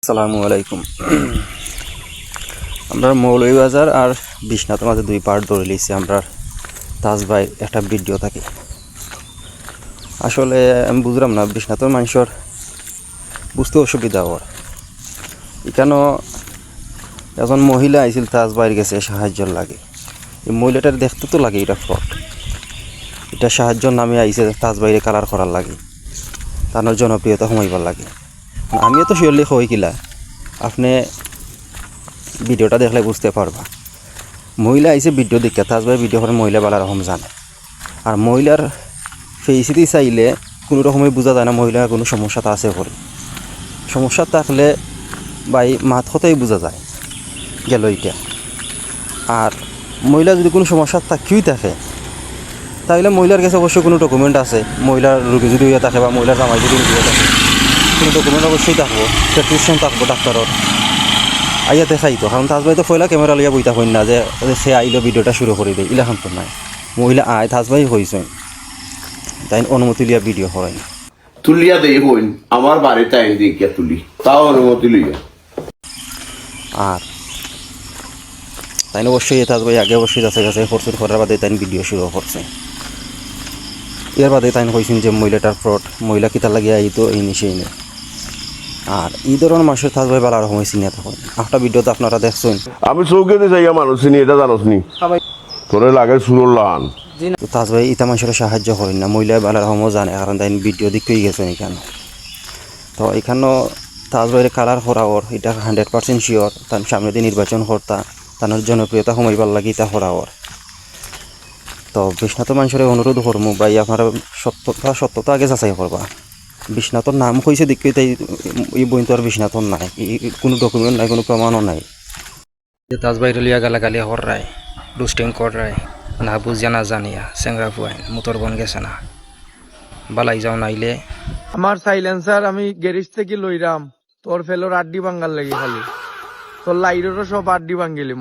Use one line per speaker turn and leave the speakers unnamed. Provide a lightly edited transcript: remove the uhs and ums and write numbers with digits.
আসসালামু আলাইকুম। আমরা মৌলভীবাজার আর বিশ্বনাথের মাঝে দুই পার্ট ধরে লিখছি। আমরা তাজ ভাই একটা ভিডিও থাকি। আসলে আমি বুঝলাম না বিশ্বনাথের মানুষের বুঝতে অসুবিধা হওয়ার। এখানেও একজন মহিলা আইছিল তাজ ভাইয়ের গেছে সাহায্যর লাগে। এই মহিলাটার দেখতে তো লাগে এটা ফ্রড। এটা সাহায্যর নামে আইছে তাজ ভাইয়ের কালার করার লাগে, তার জনপ্রিয়তা কমাইবার লাগে। আমিও তো শিওরলি হই কিলা আপনি ভিডিওটা দেখলে বুঝতে পারবা। মহিলা আইসে ভিডিও দেখে তাজ ভাই ভিডিও করে মহিলা বালা রকম জানে। আর মহিলার ফেসিটি চাইলে কোনো রকমই বোঝা যায় না মহিলার কোনো সমস্যাটা আছে করে। সমস্যা থাকলে ভাই মাত কথাই বোঝা যায় গেল এটা। আর মহিলা যদি কোনো সমস্যা থাকিও থাকে তাহলে মহিলার কাছে অবশ্যই কোনো ডকুমেন্ট আছে। মহিলার রোগী যদি হয়ে থাকে বা মহিলার জামাই যদি রোগী হয়ে থাকে কোনো ডকুমেন্ট অবশ্যই থাকবো, প্রেসক্রিপশন থাকবো ডাক্তারের। আইয়া দেখাই তো, কারণ তাজ ভাই তো পয়লা ক্যামেরা লিয়া বইতা হইন না যে সে আইলো ভিডিওটা শুরু করে দেয়, ইলাখান তো নাই। মহিলা আয় তাজ ভাই হয়েছে তাই অনুমতি লিয়া ভিডিও করাই
তুলিয়া দেই হইন আমার বাড়িতে আইন দিয়ে গিয়া তুলি, তাও অনুমতি লইয়া।
আর তাই অবশ্যই তাজ ভাই আগে অবশ্যই যাচ্ছে গেছে ফোর্সের করার বাদে তাই ভিডিও শুরু করছে। এর বাদে তাই কইছেন যে মহিলাটার ফ্রড, মহিলা কিতা লাগিয়ে আইতো এই নিশেই নেই। আর এই ধরনের মানুষের তাজ ভাই বালার সময় চিনিয়া থাকুন। একটা ভিডিওতে আপনারা দেখছেন
আমি চৌকে দিয়ে যাইয়া মানুষ চিনি, এটা জানোস নি? তোরে লাগে সুরল লান
তাজ ভাই ইতা মানুষের সাহায্য করেন না, মহিলা বালার সময় জানে, কারণ তাই ভিডিও দেখতেই গেছেন এখানে। তো এখানেও তাজ ভাইয়ের কালার করা ওর এটা 100% শিওর। তার সামনে দিয়ে নির্বাচন কর্তা তার জনপ্রিয়তা কমাইবার লাগে এটা করা ওর। তো বিশ্বনাথের মানুষের অনুরোধ করবো ভাই আপনারা সত্যতা আগে যাচাই করবা। বিশ্বনাথর নাম হয়েছে দেখতে তাই এই বই তো আর বিশ্বনাথর নাই, কোনো ডকুমেন্ট নাই, কোনো প্রমাণও নাই। তাজ ভাই লিয়া গালাগালি হর রায় রুস্টিং কর রায় না বুঝিয়া না জানিয়া চেংরা ফুয়াইন মুতর বন গেছে না বালাই যাও নাইলে
আমার সাইলেন্সার আমি গ্যারেজ থেকে লইরাম তোর ফেলোর আড্ডি ভাঙ্গার লাগি খালি তোর লাইটেরও সব আড্ডি ভাঙ্গিলি।